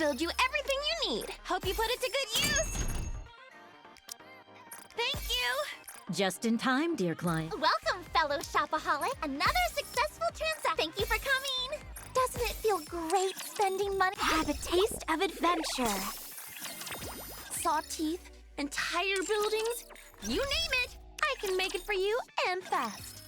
build you everything you need. Hope you put it to good use. Thank you. Just in time, dear client. Welcome, fellow shopaholic. Another successful transaction. Thank you for coming. Doesn't it feel great spending money? Have a taste of adventure. Saw teeth, entire buildings, you name it. I can make it for you and fast.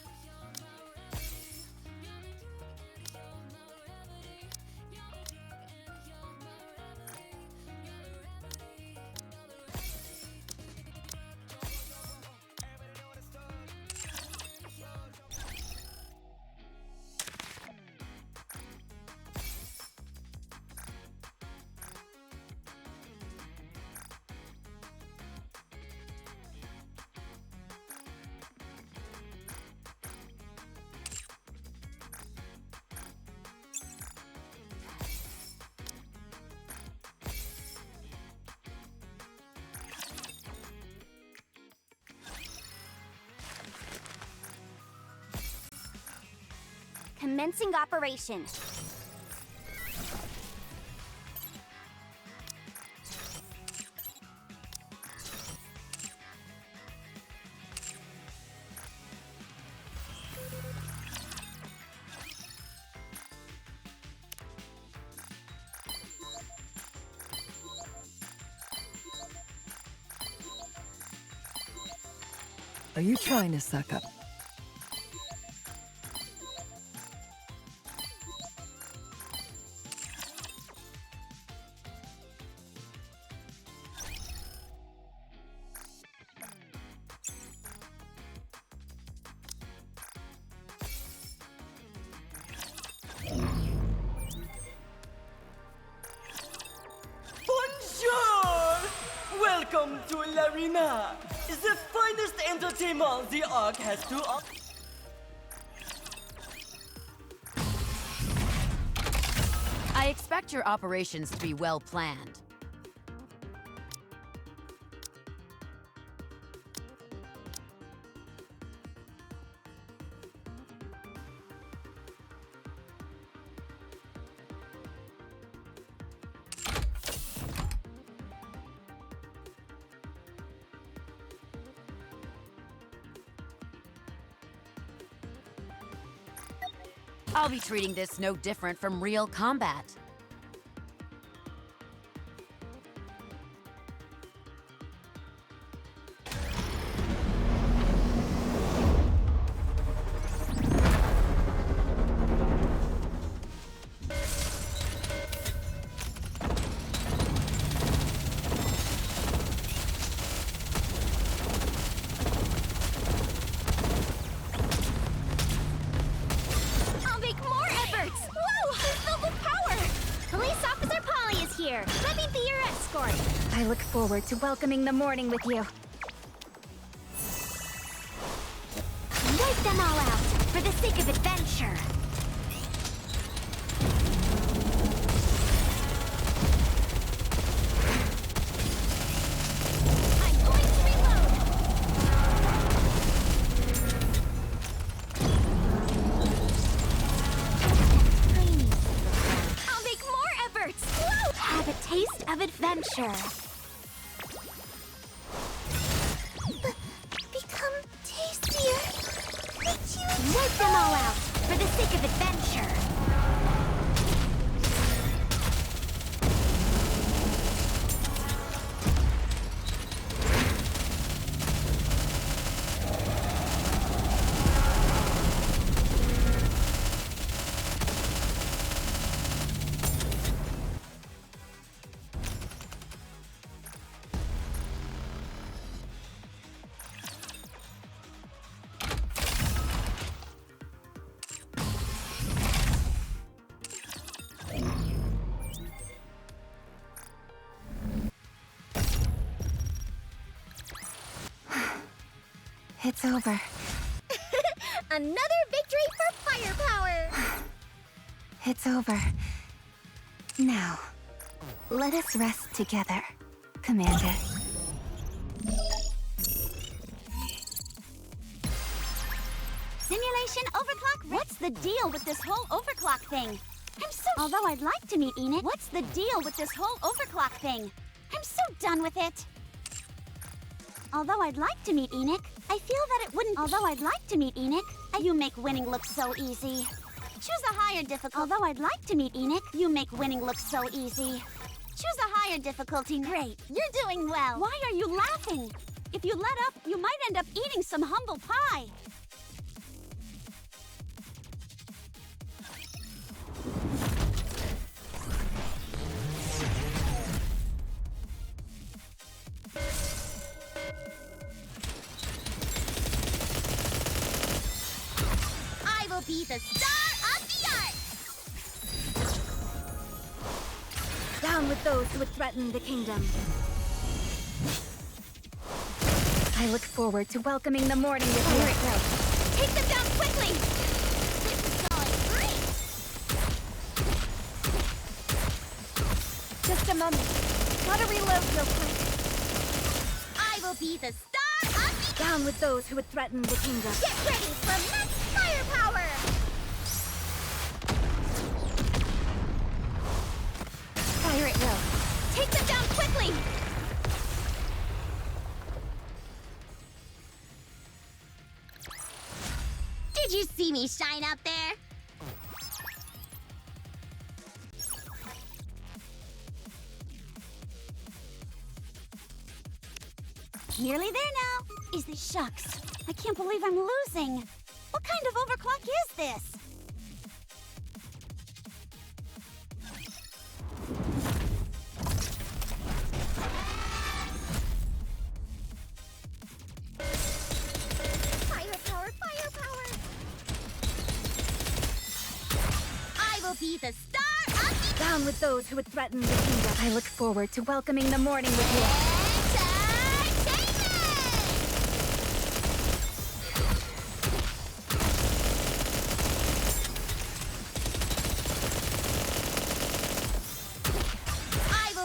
Commencing operation. Are you trying to suck up? Bonjour! Welcome to l'Arena, the finest entertainment the Ark has to offer. I expect your operations to be well planned. I'll be treating this no different from real combat. Let me be your escort. I look forward to welcoming the morning with you. Wipe them all out, for the sake of adventure. I'm going to reload. I'll make more efforts. Whoa! Have a taste of adventure. Become tastier. Could you wipe them all out for the sake of adventure? It's over. Another victory for firepower! It's over. Now, let us rest together, Commander. Simulation overclock? What's the deal with this whole overclock thing? Although I'd like to meet Enid, what's the deal with this whole overclock thing? I'm so done with it. Although I'd like to meet Enid, I feel that it wouldn't. Although I'd like to meet Enid, you make winning look so easy. Choose a higher difficulty. Although I'd like to meet Enid, you make winning look so easy. Choose a higher difficulty. Great, you're doing well. Why are you laughing? If you let up, you might end up eating some humble pie. I will be the star of the art! Down with those who would threaten the kingdom. I look forward to welcoming the morning with Here you. it goes. Take them down quickly! This is going great! Just a moment. Gotta reload real quick. I will be the star of the... Down with those who would threaten the kingdom. Get ready for max firepower! Fire it will. Take them down quickly! Did you see me shine out there? Nearly there now. Is this shucks? I can't believe I'm losing. What kind of overclock is this? Firepower, firepower! I will be the star of the... Down with those who would threaten the kingdom. I look forward to welcoming the morning with you.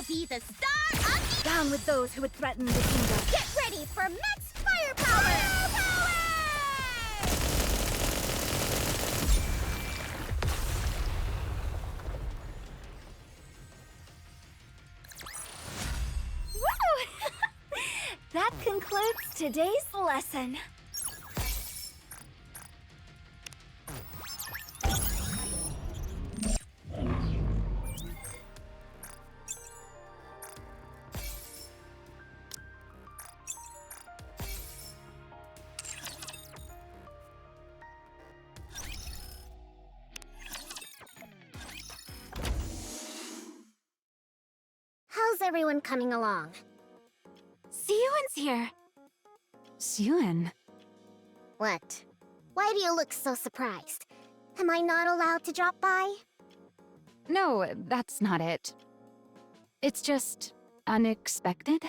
Be the star of the... Down with those who would threaten the kingdom. Get ready for max firepower! Woo! That concludes today's lesson. How's everyone coming along? Siyuan's here. Siyuan. What? Why do you look so surprised? Am I not allowed to drop by? No, that's not it. It's just unexpected.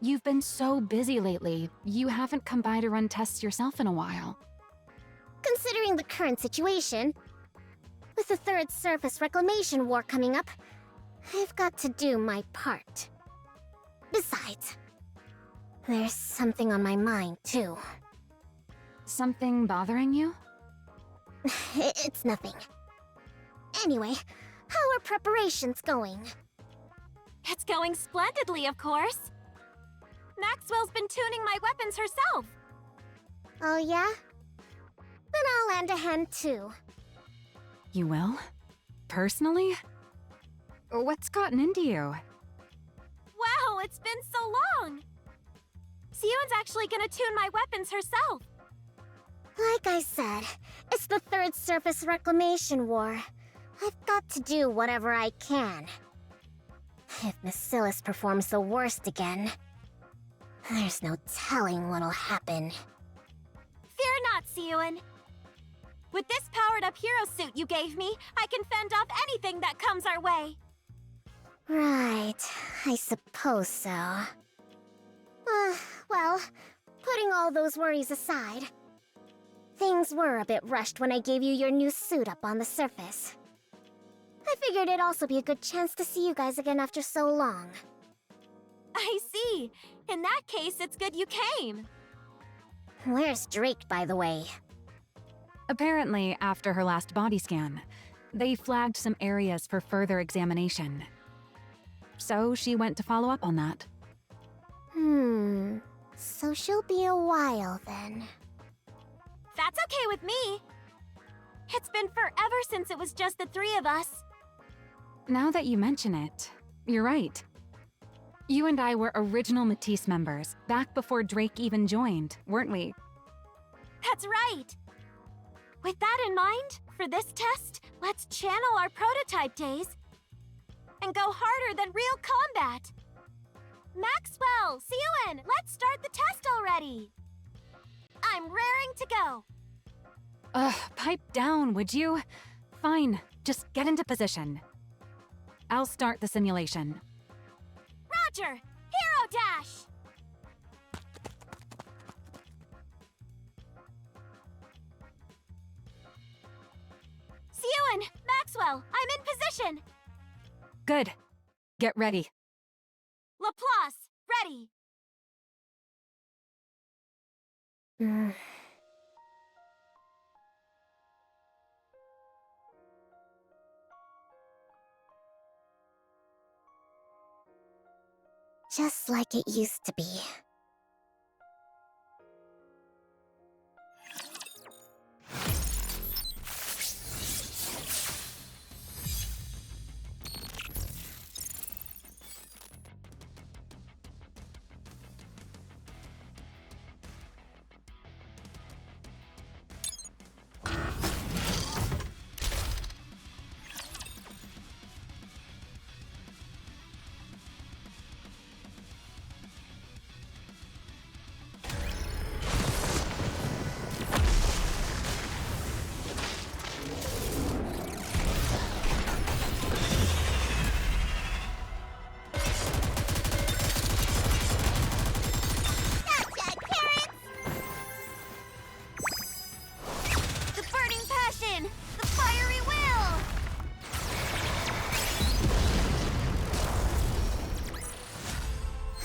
You've been so busy lately, you haven't come by to run tests yourself in a while. Considering the current situation, with the Third Surface Reclamation War coming up, I've got to do my part. Besides, there's something on my mind, too. Something bothering you? It's nothing. Anyway, how are preparations going? It's going splendidly, of course. Maxwell's been tuning my weapons herself. Oh, yeah? Then I'll lend a hand, too. You will? Personally? What's gotten into you? Wow, it's been so long! Siyuan's actually gonna tune my weapons herself. Like I said, it's the Third Surface Reclamation War. I've got to do whatever I can. If Bacillus performs the worst again, there's no telling what'll happen. Fear not, Siyuan. With this powered-up hero suit you gave me, I can fend off anything that comes our way. Right, I suppose so. Well, putting all those worries aside, things were a bit rushed when I gave you your new suit up on the surface. I figured it'd also be a good chance to see you guys again after so long. I see. In that case, it's good you came. Where's Drake, by the way? Apparently, after her last body scan. They flagged some areas for further examination. So she went to follow up on that. So she'll be a while then. That's okay with me. It's been forever since it was just the three of us. Now that you mention it, you're right. You and I were original Matisse members, back before Drake even joined, weren't we? That's right. With that in mind, for this test, let's channel our prototype days and go harder than real combat. Maxwell, Siouan, let's start the test already. I'm raring to go. Ugh, pipe down, would you? Fine, just get into position. I'll start the simulation. Roger, Hero Dash! Siouan, Maxwell, I'm in position. Good. Get ready. Laplace, ready. Just like it used to be.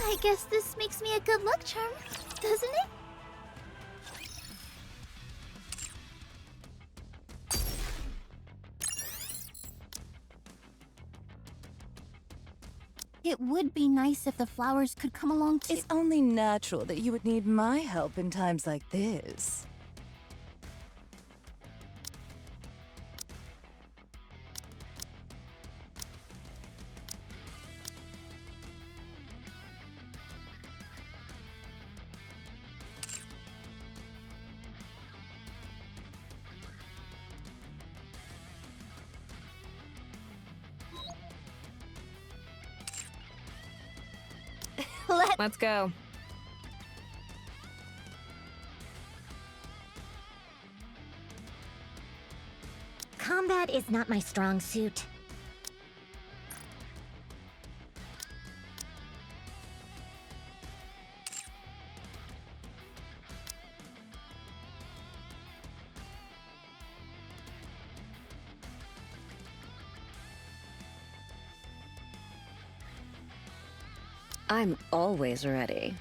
I guess this makes me a good luck charm, doesn't it? It would be nice if the flowers could come along too. It's only natural that you would need my help in times like this. Let's go. Combat is not my strong suit. I'm always ready.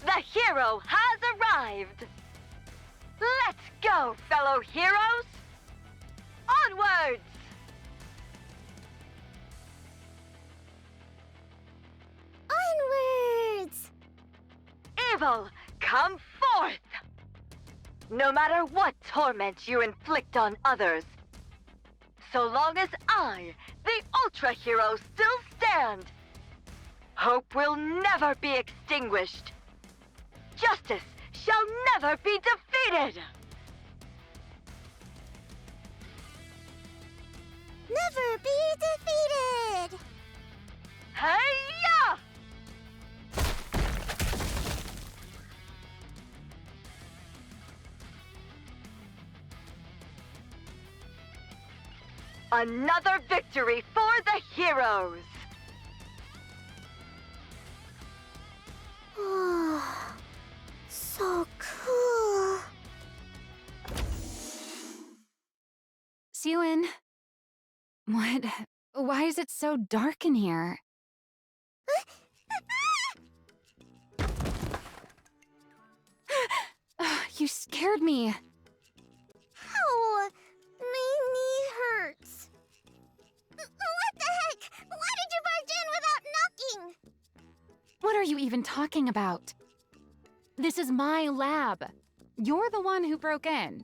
The hero has arrived! Let's go, fellow heroes! Onwards! Onwards! Evil, come forth! No matter what torment you inflict on others, so long as I, the Ultra Hero, still stand, hope will never be extinguished. Justice shall never be defeated! Never be defeated! Hey-ya! Another victory for the heroes! Oh, so cool. Siwon, what? Why is it so dark in here? You scared me. Ow! My knee hurts. What the heck? Why did you barge in without knocking? What are you even talking about? This is my lab. You're the one who broke in.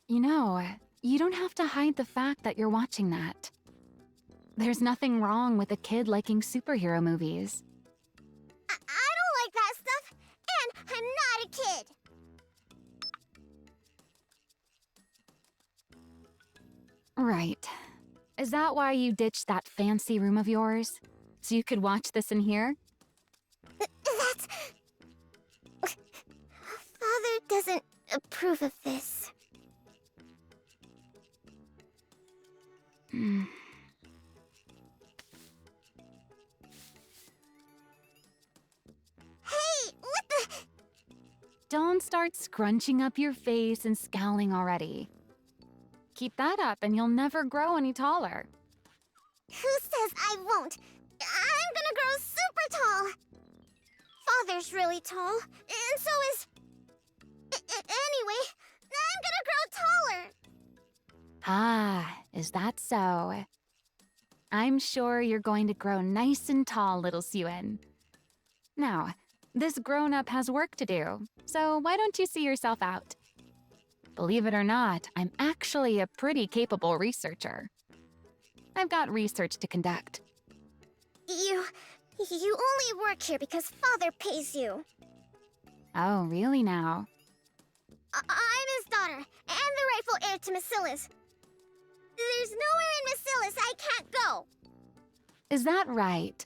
You know, you don't have to hide the fact that you're watching that. There's nothing wrong with a kid liking superhero movies. I don't like that stuff, and I'm not a kid. Right. Is that why you ditched that fancy room of yours? So you could watch this in here? That's... Father doesn't approve of this. Hmm. Hey, what the... Don't start scrunching up your face and scowling already. Keep that up and you'll never grow any taller. Who says I won't? I'm gonna grow super tall. Father's really tall, and so is... Anyway, I'm gonna grow taller. Ah, is that so? I'm sure you're going to grow nice and tall, little Siwon. Now, this grown-up has work to do, so why don't you see yourself out? Believe it or not, I'm actually a pretty capable researcher. I've got research to conduct. You only work here because Father pays you. Oh, really now? I'm his daughter, and the rightful heir to Macilla's. There's nowhere in Macilla's I can't go. Is that right?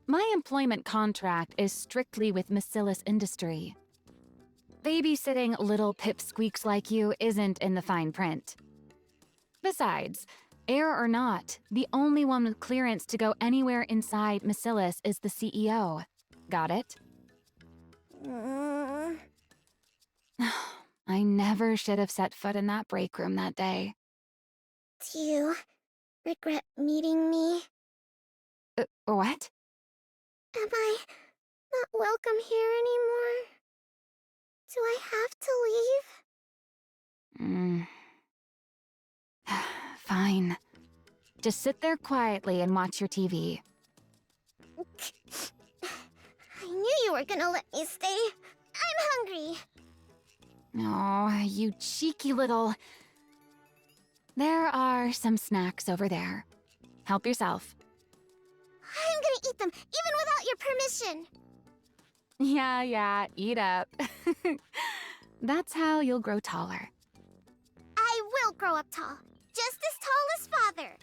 My employment contract is strictly with Macilla's Industry. Babysitting little pipsqueaks like you isn't in the fine print. Besides, heir or not, the only one with clearance to go anywhere inside Macilla's is the CEO. Got it? I never should have set foot in that break room that day. Do you regret meeting me? What? Am I not welcome here anymore? Do I have to leave? Fine. Just sit there quietly and watch your TV. I knew you were gonna let me stay. I'm hungry. Oh, you cheeky little... There are some snacks over there. Help yourself. I'm gonna eat them, even without your permission. Yeah, eat up. That's how you'll grow taller. I will grow up tall, just as tall as Father.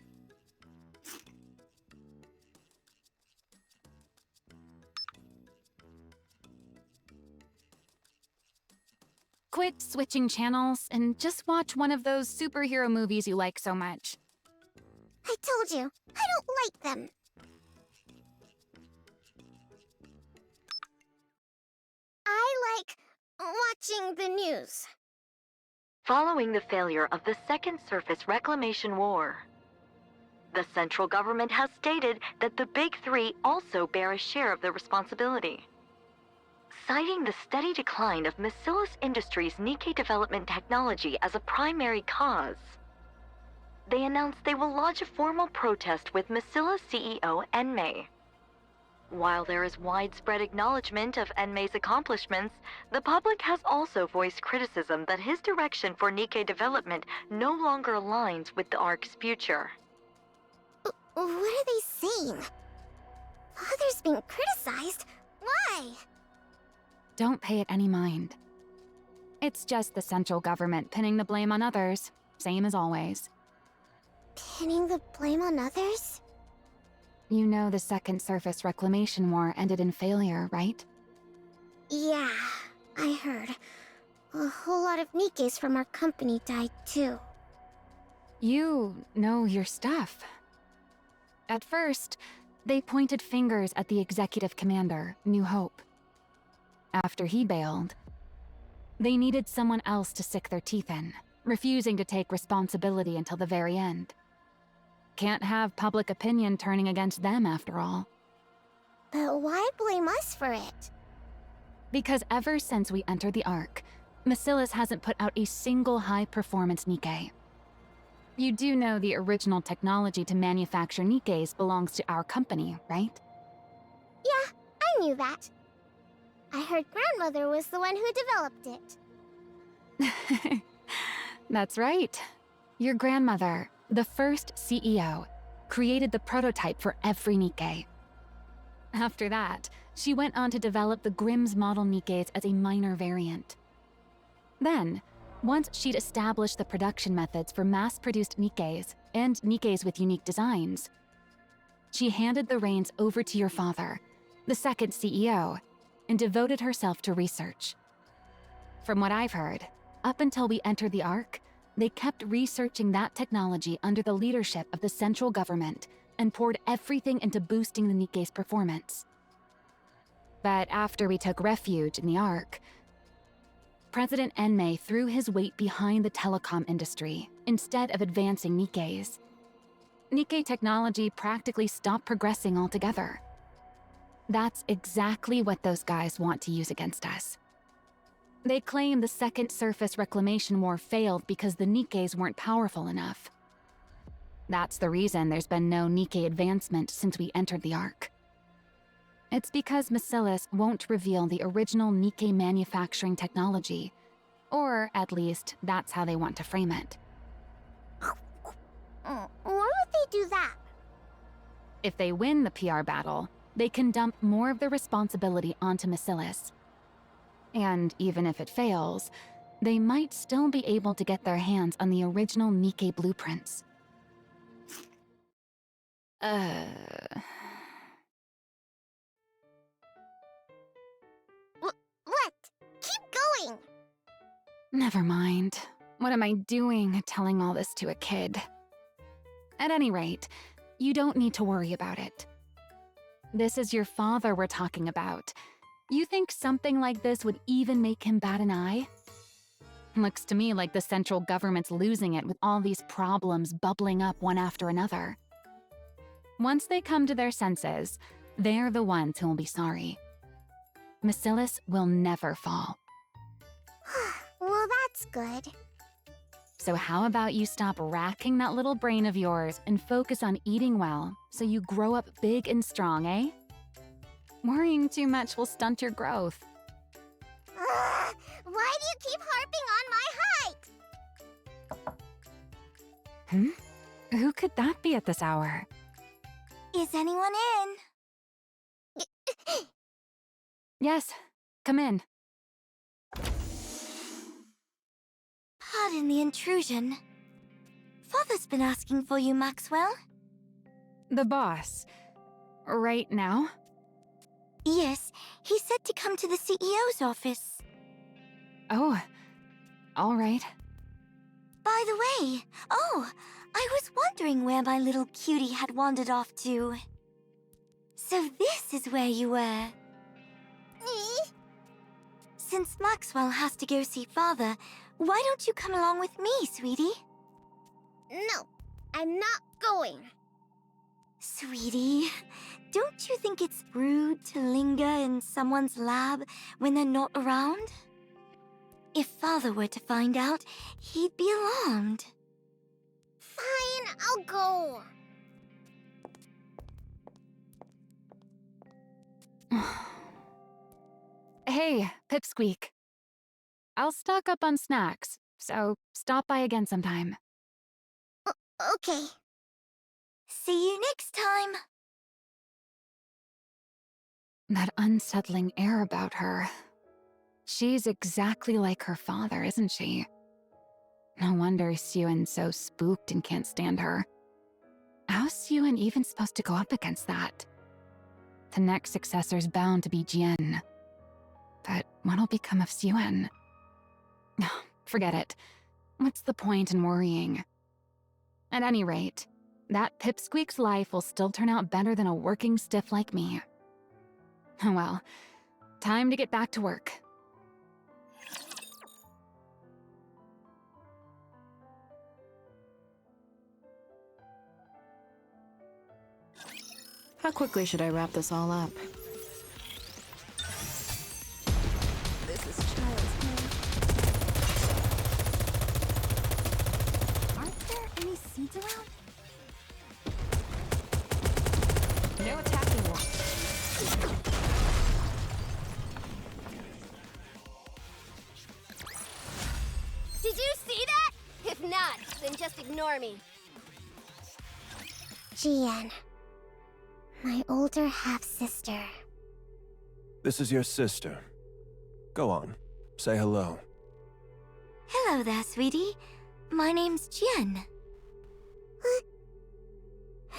Quit switching channels and just watch one of those superhero movies you like so much. I told you, I don't like them. I like watching the news. Following the failure of the Second Surface Reclamation War, the central government has stated that the Big Three also bear a share of the responsibility. Citing the steady decline of Macilla's Industries' Nikke development technology as a primary cause, they announced they will lodge a formal protest with Macilla's CEO, Enmei. While there is widespread acknowledgement of Enmei's accomplishments, the public has also voiced criticism that his direction for Nikke development no longer aligns with the ARC's future. What are they saying? Father's being criticized? Why? Don't pay it any mind. It's just the central government pinning the blame on others, same as always. Pinning the blame on others? You know the Second Surface Reclamation War ended in failure, right? Yeah, I heard. A whole lot of Nikkes from our company died too. You know your stuff. At first, They pointed fingers at the executive commander, New Hope. After he bailed, they needed someone else to sink their teeth in, refusing to take responsibility until the very end. Can't have public opinion turning against them, after all. But why blame us for it? Because ever since we entered the Ark, Bacillus hasn't put out a single high-performance Nikke. You do know the original technology to manufacture Nikkes belongs to our company, right? Yeah, I knew that. I heard grandmother was the one who developed it. That's right. Your grandmother, the first CEO, created the prototype for every Nikke. After that, she went on to develop the Grimm's model Nikkes as a minor variant. Then, once she'd established the production methods for mass-produced Nikkes and Nikkes with unique designs, she handed the reins over to your father, the second CEO, and devoted herself to research. From what I've heard, up until we entered the Ark, they kept researching that technology under the leadership of the central government and poured everything into boosting the Nikke's performance. But after we took refuge in the Ark, President Enmei threw his weight behind the telecom industry instead of advancing Nikkes. Nikke technology practically stopped progressing altogether. That's exactly what those guys want to use against us. They claim the Second Surface Reclamation War failed because the Nikkes weren't powerful enough. That's the reason there's been no Nikke advancement since we entered the Ark. It's because Bacillus won't reveal the original Nikke manufacturing technology, or at least that's how they want to frame it. Why would they do that? If they win the PR battle, they can dump more of the responsibility onto Bacillus. And even if it fails, they might still be able to get their hands on the original Nikke blueprints. What? Keep going! Never mind. What am I doing telling all this to a kid? At any rate, you don't need to worry about it. This is your father we're talking about. You think something like this would even make him bat an eye? Looks to me like the central government's losing it with all these problems bubbling up one after another. Once they come to their senses, they're the ones who will be sorry. Bacillus will never fall. Well, that's good. So how about you stop racking that little brain of yours and focus on eating well so you grow up big and strong, eh? Worrying too much will stunt your growth. Why do you keep harping on my height? Who could that be at this hour? Is anyone in? Yes, come in. Pardon the intrusion. Father's been asking for you, Maxwell. The boss. Right now? Yes, he said to come to the CEO's office. Oh, all right. By the way, I was wondering where my little cutie had wandered off to. So this is where you were. Since Maxwell has to go see Father, why don't you come along with me, sweetie? No, I'm not going. Sweetie, don't you think it's rude to linger in someone's lab when they're not around? If Father were to find out, he'd be alarmed. Fine, I'll go. Hey, Pipsqueak. I'll stock up on snacks, so stop by again sometime. Okay. See you next time. That unsettling air about her. She's exactly like her father, isn't she? No wonder Suyun's so spooked and can't stand her. How's Suyun even supposed to go up against that? The next successor's bound to be Jian. But what'll become of Suyun? Forget it. What's the point in worrying? At any rate, that pipsqueak's life will still turn out better than a working stiff like me. Well, time to get back to work. How quickly should I wrap this all up? This is child's play. Aren't there any seeds around? No attacking one. Did you see that? If not, then just ignore me. Jian. My older half-sister. This is your sister. Go on, say hello. Hello there, sweetie. My name's Jen.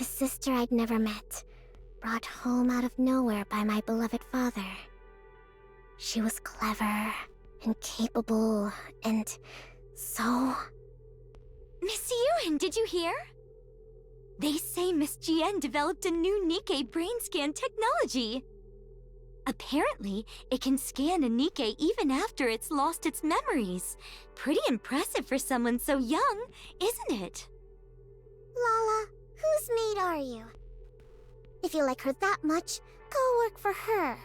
A sister I'd never met, brought home out of nowhere by my beloved father. She was clever and capable and so... Miss Yuen, did you hear? They say Miss Jen developed a new Nikke brain scan technology. Apparently, it can scan a Nikke even after it's lost its memories. Pretty impressive for someone so young, isn't it? Lala, whose maid are you? If you like her that much, go work for her.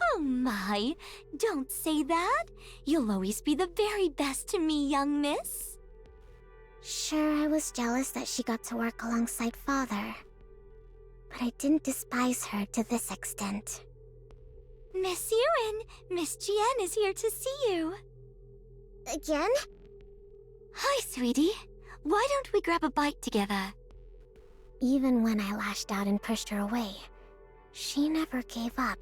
Oh my, don't say that. You'll always be the very best to me, young miss. Sure, I was jealous that she got to work alongside father. But I didn't despise her to this extent. Miss Yuen, Miss Jen is here to see you. Again? Hi, sweetie. Why don't we grab a bite together? Even when I lashed out and pushed her away, she never gave up.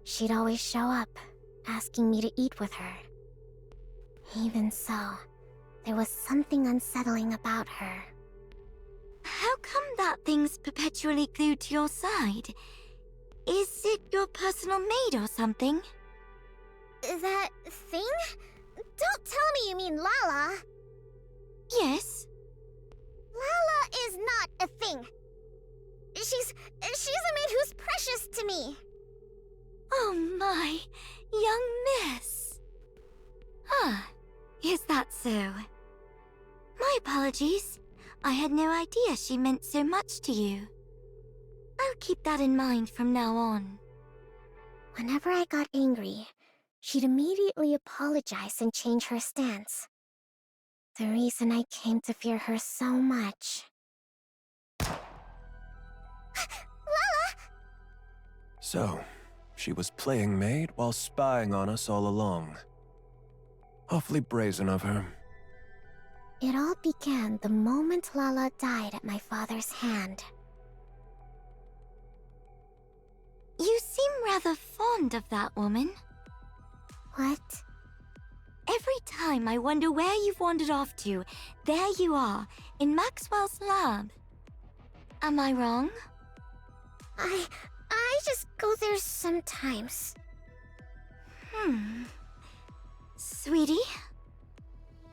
She'd always show up, asking me to eat with her. Even so, there was something unsettling about her. How come that thing's perpetually glued to your side? Is it your personal maid or something? That thing? Don't tell me you mean Lala. Yes. Lala is not a thing. She's a maid who's precious to me. Oh my, young miss. Ah, is that so? My apologies. I had no idea she meant so much to you. I'll keep that in mind from now on. Whenever I got angry, she'd immediately apologize and change her stance. The reason I came to fear her so much. Lala! So, she was playing maid while spying on us all along. Awfully brazen of her. It all began the moment Lala died at my father's hand. You seem rather fond of that woman. What? Every time I wonder where you've wandered off to, there you are, in Maxwell's lab. Am I wrong? I just go there sometimes. Sweetie?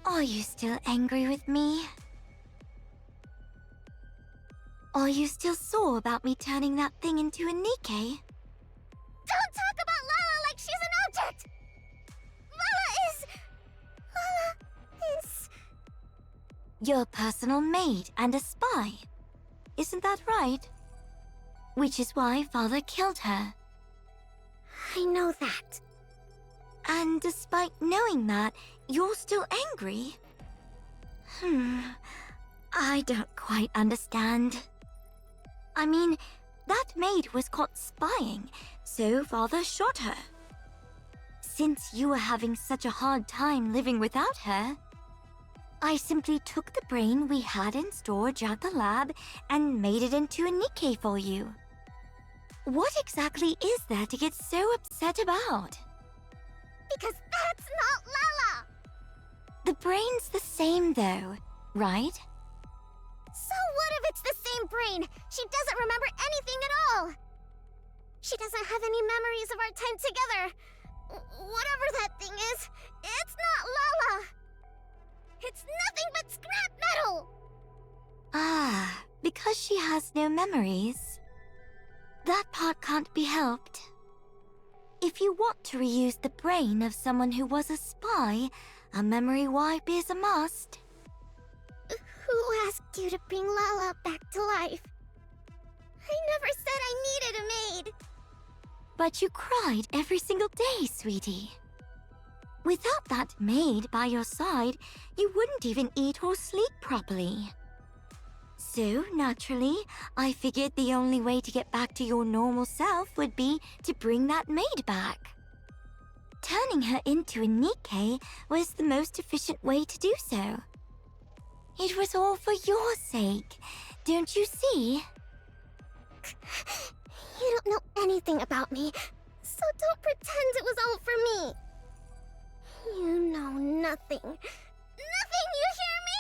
Are you still angry with me? Are you still sore about me turning that thing into a Nikke? Don't talk about Lala like she's an object! Lala is... Your personal maid and a spy. Isn't that right? Which is why Father killed her. I know that. And despite knowing that, you're still angry? I don't quite understand. I mean, that maid was caught spying, so Father shot her. Since you were having such a hard time living without her, I simply took the brain we had in storage at the lab and made it into a Nikke for you. What exactly is there to get so upset about? Because that's not Lala! The brain's the same though, right? So what if it's the same brain? She doesn't remember anything at all! She doesn't have any memories of our time together. Whatever that thing is, it's not Lala! It's nothing but scrap metal! Ah, because she has no memories. That part can't be helped. If you want to reuse the brain of someone who was a spy, a memory wipe is a must. Who asked you to bring Lala back to life? I never said I needed a maid! But you cried every single day, sweetie. Without that maid by your side, you wouldn't even eat or sleep properly. So, naturally, I figured the only way to get back to your normal self would be to bring that maid back. Turning her into a Nikke was the most efficient way to do so. It was all for your sake, don't you see? You don't know anything about me, so don't pretend it was all for me. You know nothing. Nothing, you hear me?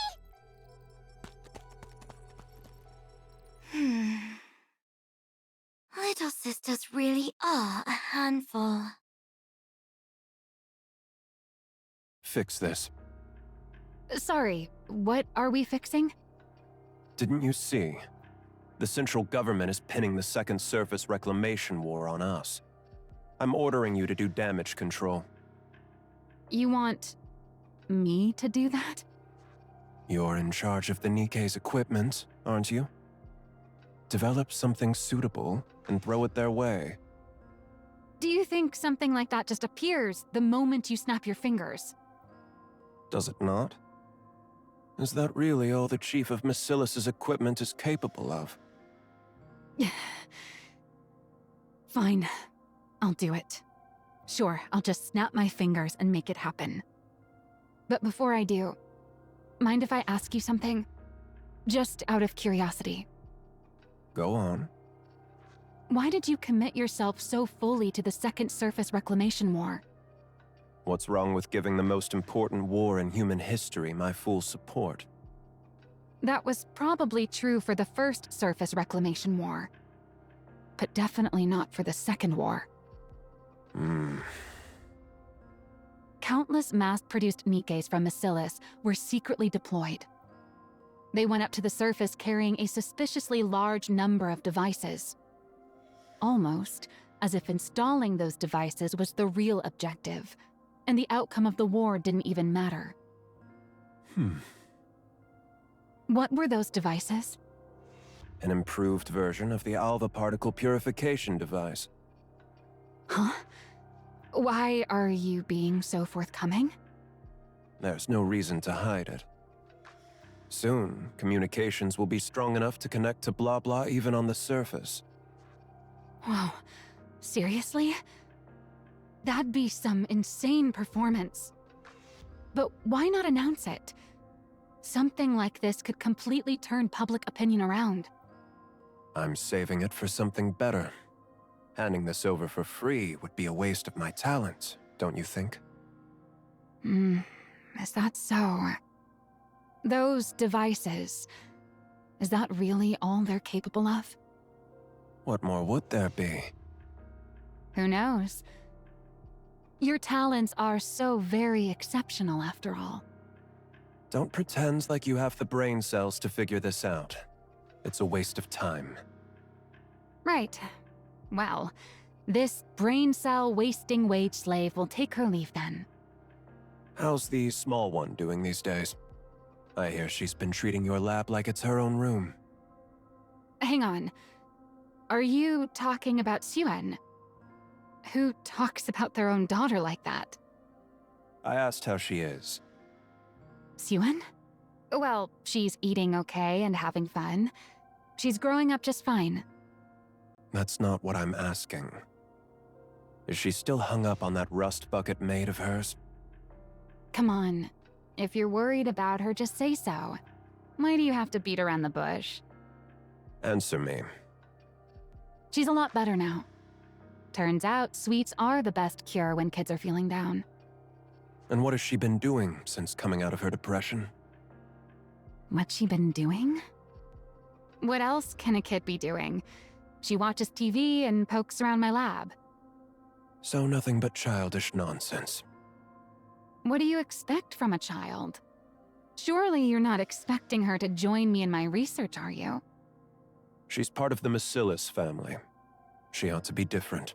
Little sisters really are a handful. Fix this. Sorry, what are we fixing? Didn't you see? The central government is pinning the Second Surface Reclamation War on us. I'm ordering you to do damage control. You want me to do that? You're in charge of the Nikke's equipment, aren't you? Develop something suitable and throw it their way. Do you think something like that just appears the moment you snap your fingers? Does it not? Is that really all the Chief of Massilis's equipment is capable of? Fine, I'll do it. Sure, I'll just snap my fingers and make it happen. But before I do, mind if I ask you something? Just out of curiosity. Go on. Why did you commit yourself so fully to the Second Surface Reclamation War? What's wrong with giving the most important war in human history my full support? That was probably true for the First Surface Reclamation War. But definitely not for the Second War. Countless mass-produced Nikkes from Massilis were secretly deployed. They went up to the surface carrying a suspiciously large number of devices. Almost as if installing those devices was the real objective, and the outcome of the war didn't even matter. What were those devices? An improved version of the alpha particle purification device. Huh? Why are you being so forthcoming? There's no reason to hide it. Soon, communications will be strong enough to connect to blah blah even on the surface. Whoa, seriously? That'd be some insane performance. But why not announce it? Something like this could completely turn public opinion around. I'm saving it for something better. Handing this over for free would be a waste of my talent, don't you think? Is that so? Those devices, is that really all they're capable of? What more would there be? Who knows? Your talents are so very exceptional after all. Don't pretend like you have the brain cells to figure this out. It's a waste of time. Right. Well, this brain cell wasting wage slave will take her leave then. How's the small one doing these days? I hear she's been treating your lab like it's her own room. Hang on. Are you talking about Suen? Who talks about their own daughter like that? I asked how she is. Suen? Well, she's eating okay and having fun. She's growing up just fine. That's not what I'm asking. Is she still hung up on that rust bucket maid of hers? Come on. If you're worried about her, just say so. Why do you have to beat around the bush? Answer me. She's a lot better now. Turns out, sweets are the best cure when kids are feeling down. And what has she been doing since coming out of her depression? What's she been doing? What else can a kid be doing? She watches TV and pokes around my lab. So nothing but childish nonsense. What do you expect from a child? Surely you're not expecting her to join me in my research, are you? She's part of the Bacillus family. She ought to be different.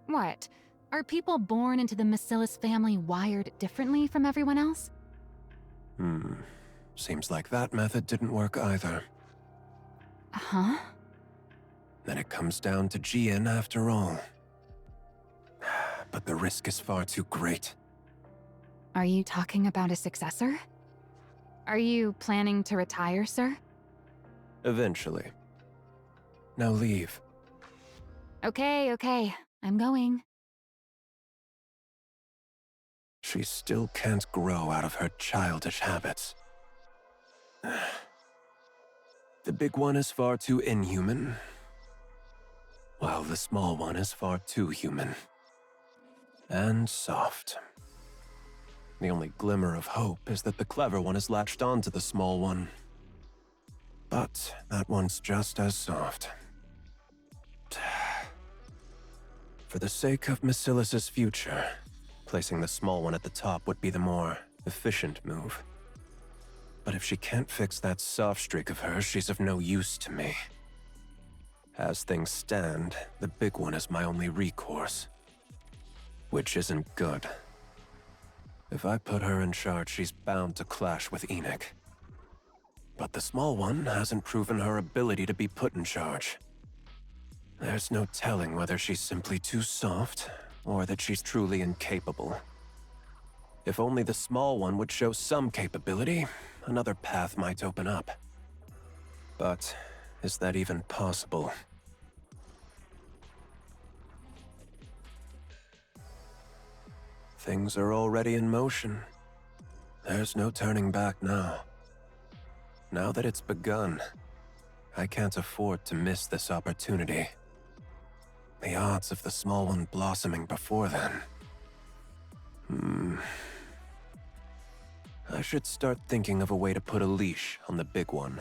What? Are people born into the Bacillus family wired differently from everyone else? Seems like that method didn't work either. Huh? Then it comes down to Jian after all. But the risk is far too great. Are you talking about a successor? Are you planning to retire, sir? Eventually. Now leave. Okay. I'm going. She still can't grow out of her childish habits. The big one is far too inhuman, while the small one is far too human. And soft. The only glimmer of hope is that the clever one has latched onto the small one. But that one's just as soft. For the sake of Bacillus's future, placing the small one at the top would be the more efficient move. But if she can't fix that soft streak of hers, she's of no use to me. As things stand, the big one is my only recourse. Which isn't good. If I put her in charge, she's bound to clash with Enoch. But the small one hasn't proven her ability to be put in charge. There's no telling whether she's simply too soft, or that she's truly incapable. If only the small one would show some capability, another path might open up. But is that even possible? Things are already in motion. There's no turning back now. Now that it's begun, I can't afford to miss this opportunity. The odds of the small one blossoming before then. I should start thinking of a way to put a leash on the big one.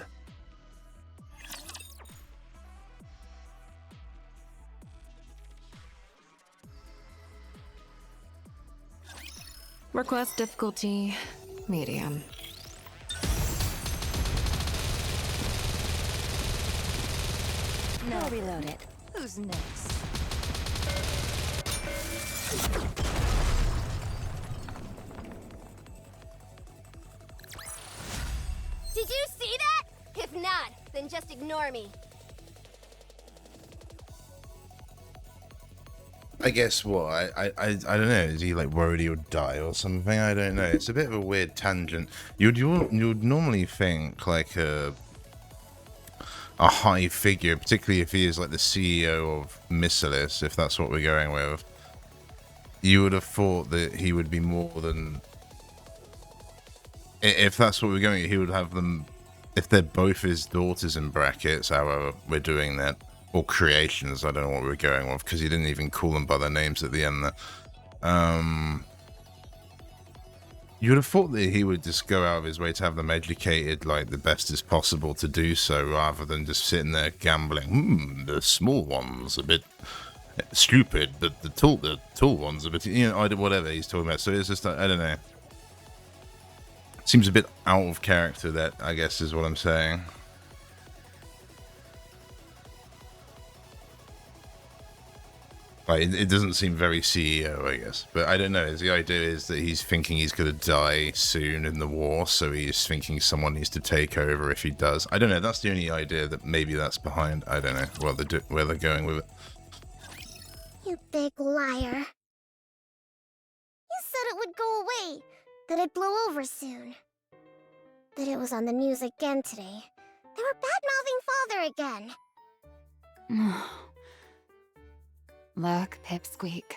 Request difficulty medium. No, reload it. Who's next? Did you see that? If not, then just ignore me. I guess what? I don't know. Is he like worried he would die or something? I don't know. It's a bit of a weird tangent. You'd normally think like a high figure, particularly if he is like the CEO of Bacillus, if that's what we're going with. You would have thought that he would be more than. If that's what we're going at, he would have them. If they're both his daughters in brackets, however we're doing that. Or creations, I don't know what we're going with, because he didn't even call them by their names at the end there. You would have thought that he would just go out of his way to have them educated like the best as possible to do so, rather than just sitting there gambling. The small one's a bit stupid, but the tall one's a bit, whatever he's talking about. So it's just, I don't know. Seems a bit out of character, that, I guess, is what I'm saying. Like, it doesn't seem very CEO, I guess. But I don't know. The idea is that he's thinking he's going to die soon in the war, so he's thinking someone needs to take over if he does. I don't know. That's the only idea that maybe that's behind. I don't know where they're going with it. You big liar. You said it would go away, that it'd blow over soon. That it was on the news again today. They were bad-mouthing Father again. Look, Pipsqueak.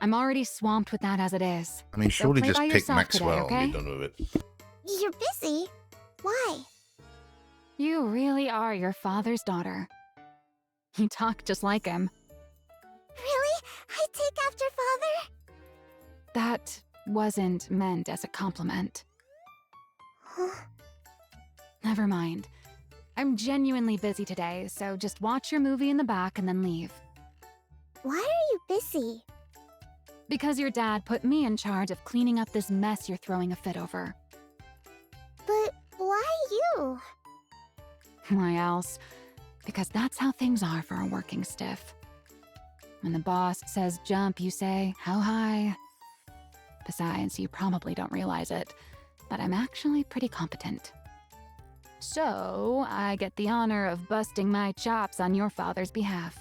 I'm already swamped with that as it is. I mean, surely play just by pick yourself Maxwell today, and be done with it. You're busy? Why? You really are your father's daughter. You talk just like him. Really? I take after Father? That wasn't meant as a compliment. Huh? Never mind. I'm genuinely busy today, so just watch your movie in the back and then leave. Why are you busy? Because your dad put me in charge of cleaning up this mess you're throwing a fit over. But why you? Why else? because that's how things are for a working stiff. When the boss says jump, you say, how high? Besides, you probably don't realize it, but I'm actually pretty competent. So, I get the honor of busting my chops on your father's behalf.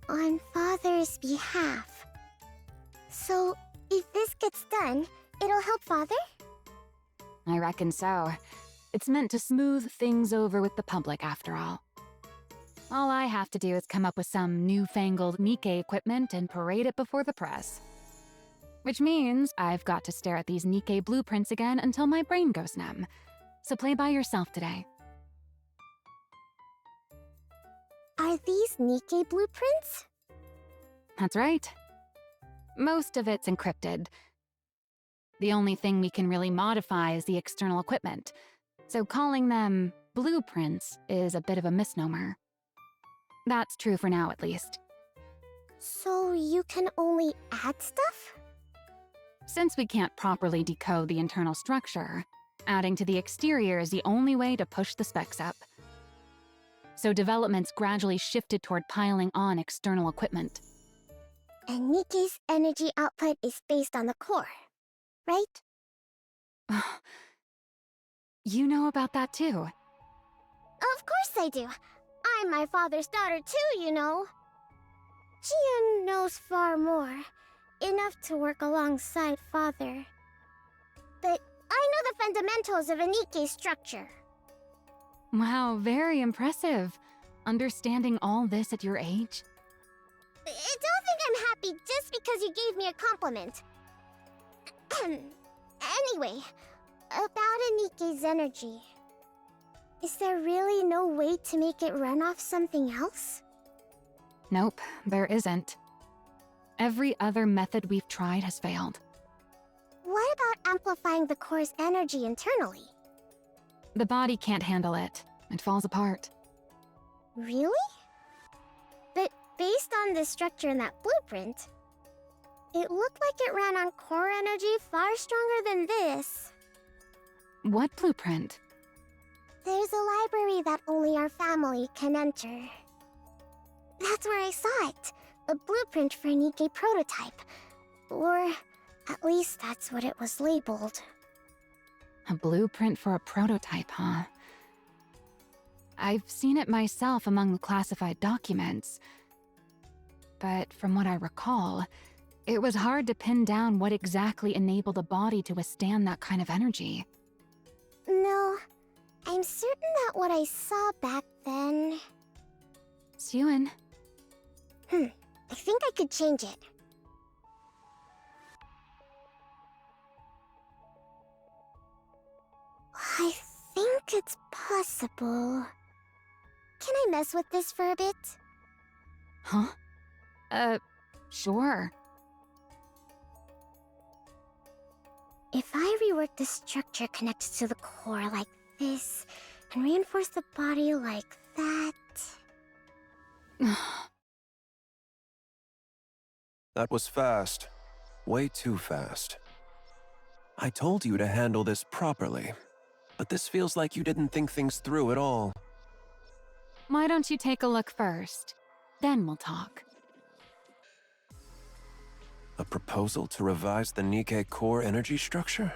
On Father's behalf. So, if this gets done, it'll help Father? I reckon so. It's meant to smooth things over with the public, after all. All I have to do is come up with some newfangled Nikke equipment and parade it before the press. Which means I've got to stare at these Nikke blueprints again until my brain goes numb. So play by yourself today. Are these Nikke blueprints? That's right. Most of it's encrypted. The only thing we can really modify is the external equipment, so calling them blueprints is a bit of a misnomer. That's true for now, at least. So you can only add stuff? Since we can't properly decode the internal structure, adding to the exterior is the only way to push the specs up. So development's gradually shifted toward piling on external equipment. And Nikke's energy output is based on the core, right? You know about that too. Of course I do. I'm my father's daughter too, you know. Jian knows far more. Enough to work alongside Father. But I know the fundamentals of a Nikke structure. Wow, very impressive. Understanding all this at your age? Don't think I'm happy just because you gave me a compliment. Anyway, about a Nikke's energy. Is there really no way to make it run off something else? Nope, there isn't. Every other method we've tried has failed. What about amplifying the core's energy internally? The body can't handle it. It falls apart. Really? But based on the structure in that blueprint, it looked like it ran on core energy far stronger than this. What blueprint? There's a library that only our family can enter. That's where I saw it. A blueprint for a Nikke prototype. Or at least that's what it was labeled. A blueprint for a prototype, huh? I've seen it myself among the classified documents. But from what I recall, it was hard to pin down what exactly enabled a body to withstand that kind of energy. No, I'm certain that what I saw back then... Suen. I think I could change it. I think it's possible. Can I mess with this for a bit? Huh? Sure. If I rework the structure connected to the core like this, and reinforce the body like that... That was fast. Way too fast. I told you to handle this properly, but this feels like you didn't think things through at all. Why don't you take a look first? Then we'll talk. A proposal to revise the Nikke core energy structure?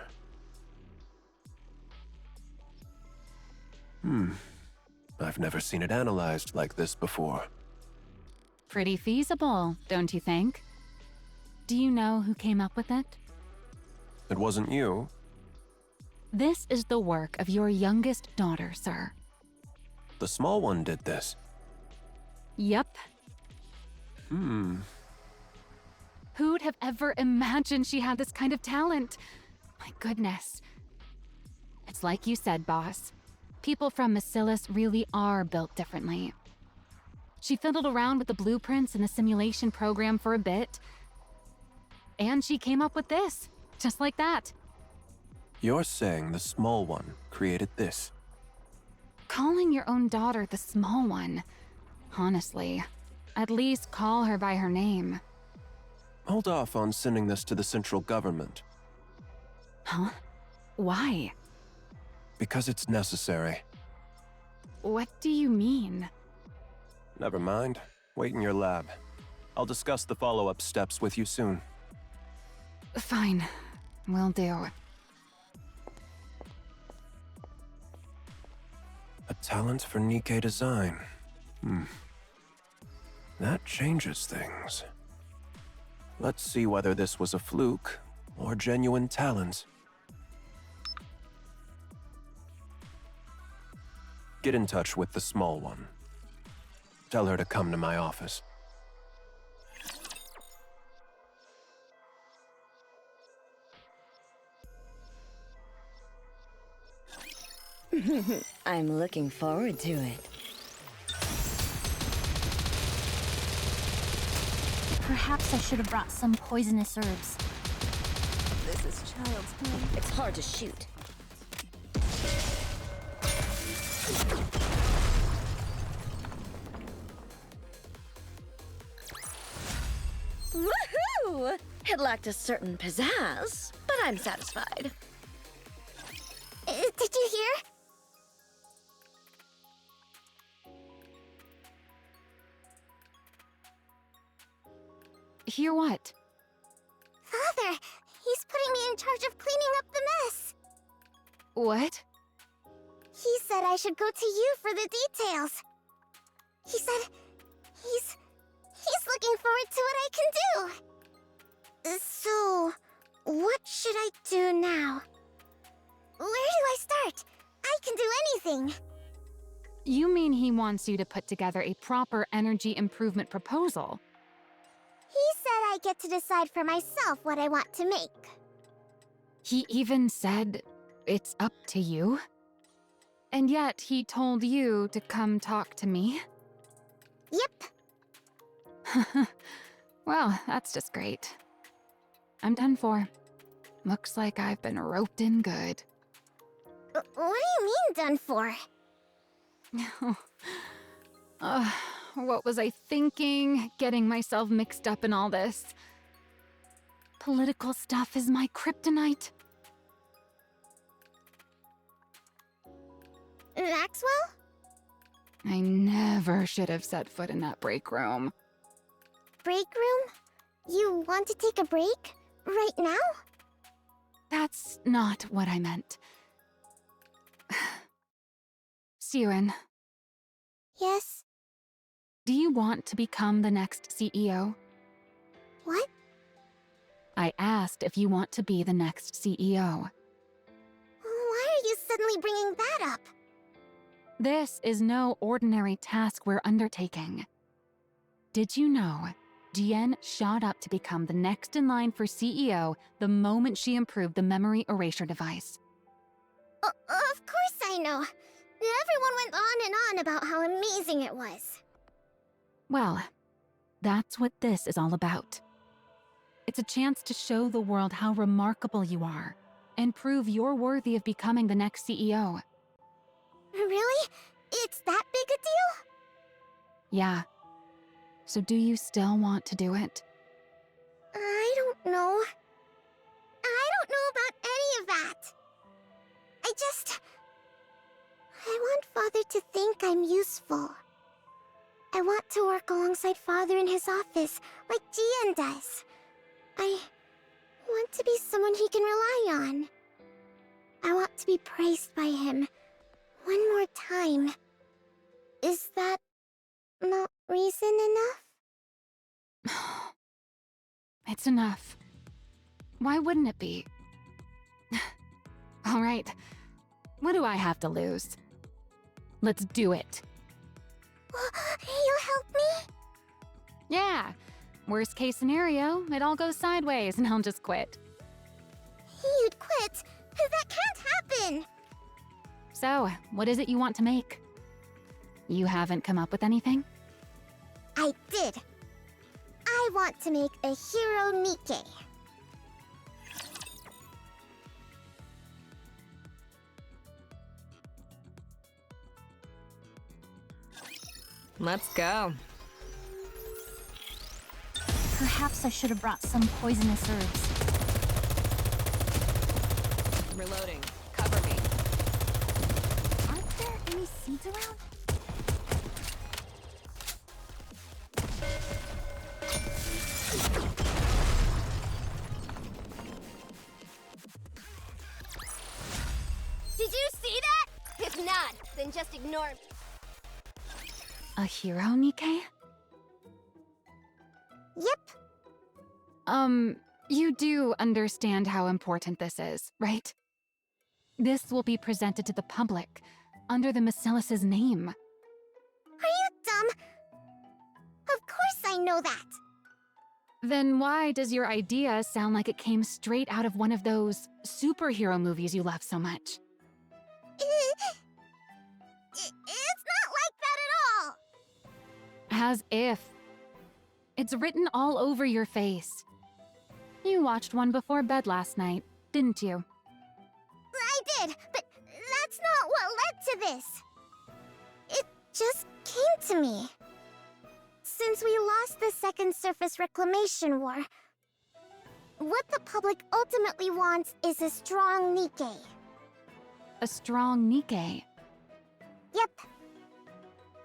I've never seen it analyzed like this before. Pretty feasible, don't you think? Do you know who came up with it? It wasn't you. This is the work of your youngest daughter, sir. The small one did this. Yep. Who'd have ever imagined she had this kind of talent? My goodness. It's like you said, boss. People from Bacillus really are built differently. She fiddled around with the blueprints and the simulation program for a bit, and she came up with this, just like that. You're saying the small one created this? Calling your own daughter the small one. Honestly, at least call her by her name. Hold off on sending this to the central government. Huh? Why? Because it's necessary. What do you mean? Never mind. Wait in your lab. I'll discuss the follow-up steps with you soon. Fine. Will do. A talent for Nikke design. That changes things. Let's see whether this was a fluke or genuine talent. Get in touch with the small one. Tell her to come to my office. I'm looking forward to it. Perhaps I should have brought some poisonous herbs. This is child's play. It's hard to shoot. Woohoo! It lacked a certain pizzazz, but I'm satisfied. Did you hear? Hear what? Father, he's putting me in charge of cleaning up the mess. What? He said I should go to you for the details. He said he's looking forward to what I can do. So, what should I do now? Where do I start? I can do anything. You mean he wants you to put together a proper energy improvement proposal? He said I get to decide for myself what I want to make. He even said it's up to you? And yet he told you to come talk to me? Yep. Well, that's just great. I'm done for. Looks like I've been roped in good. What do you mean done for? What was I thinking? Getting myself mixed up in all this. Political stuff is my kryptonite. Maxwell? I never should have set foot in that break room. Break room? You want to take a break? Right now? That's not what I meant. Siren, Yes? do you want to become the next CEO? What? I asked if you want to be the next CEO. Why are you suddenly bringing that up? This is no ordinary task we're undertaking. Did you know Jian shot up to become the next in line for CEO the moment she improved the memory erasure device? Of course I know. Everyone went on and on about how amazing it was. Well, that's what this is all about. It's a chance to show the world how remarkable you are and prove you're worthy of becoming the next CEO. Really? It's that big a deal? Yeah. So do you still want to do it? I don't know. I don't know about any of that. I want Father to think I'm useful. I want to work alongside Father in his office, like Jian does. I want to be someone he can rely on. I want to be praised by him one more time. Is that not reason enough? It's enough. Why wouldn't it be? All right. What do I have to lose? Let's do it. You'll help me? Yeah. Worst case scenario, it all goes sideways and I'll just quit. You'd quit? That can't happen! So, what is it you want to make? You haven't come up with anything? I did. I want to make a hero Nikke. Let's go. Perhaps I should have brought some poisonous herbs. Reloading. Cover me. Aren't there any seeds around? Did you see that? If not, then just ignore me. A hero, Nikke? Yep. You do understand how important this is, right? This will be presented to the public, under the Basilis's name. Are you dumb? Of course I know that. Then why does your idea sound like it came straight out of one of those superhero movies you love so much? It's not like that at all. As if. It's written all over your face. You watched one before bed last night, didn't you? I did, but that's not what led to this. It just came to me. Since we lost the Second Surface Reclamation War, what the public ultimately wants is a strong Nikke. A strong Nikke? Yep.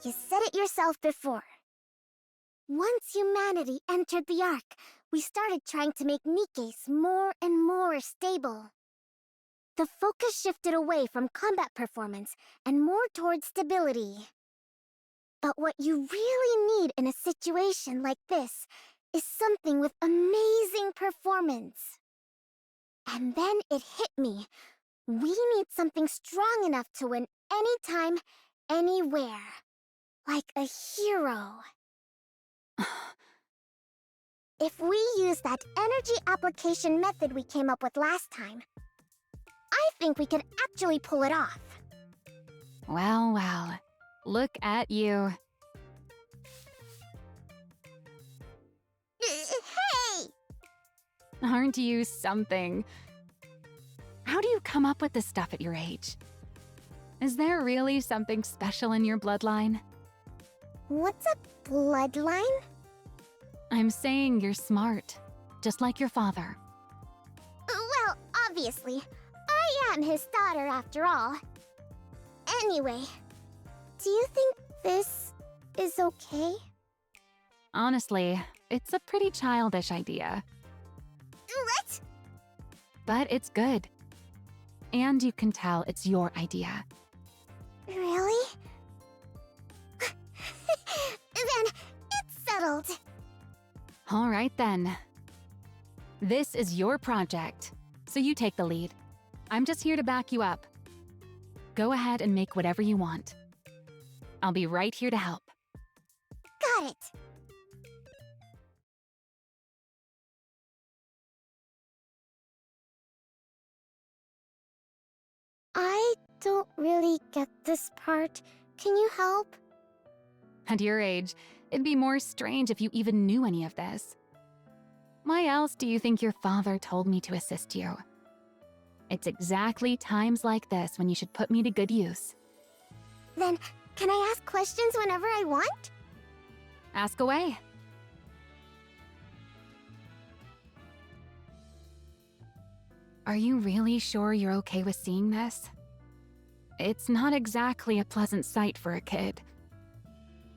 You said it yourself before. Once humanity entered the Ark, we started trying to make Nikkes more and more stable. The focus shifted away from combat performance and more towards stability. But what you really need in a situation like this is something with amazing performance. And then it hit me. We need something strong enough to win anytime, anywhere. Like a hero. If we use that energy application method we came up with last time, I think we could actually pull it off. Well, well. Look at you. Hey! Aren't you something? How do you come up with this stuff at your age? Is there really something special in your bloodline? What's a bloodline? I'm saying you're smart, just like your father. Well, obviously. I am his daughter after all. Anyway, do you think this is okay? Honestly, it's a pretty childish idea. What? But it's good. And you can tell it's your idea. Really? Then it's settled. All right then. This is your project, so you take the lead. I'm just here to back you up. Go ahead and make whatever you want. I'll be right here to help. Got it. I don't really get this part. Can you help? At your age, it'd be more strange if you even knew any of this. Why else do you think your father told me to assist you? It's exactly times like this when you should put me to good use. Then, can I ask questions whenever I want? Ask away. Are you really sure you're okay with seeing this? It's not exactly a pleasant sight for a kid.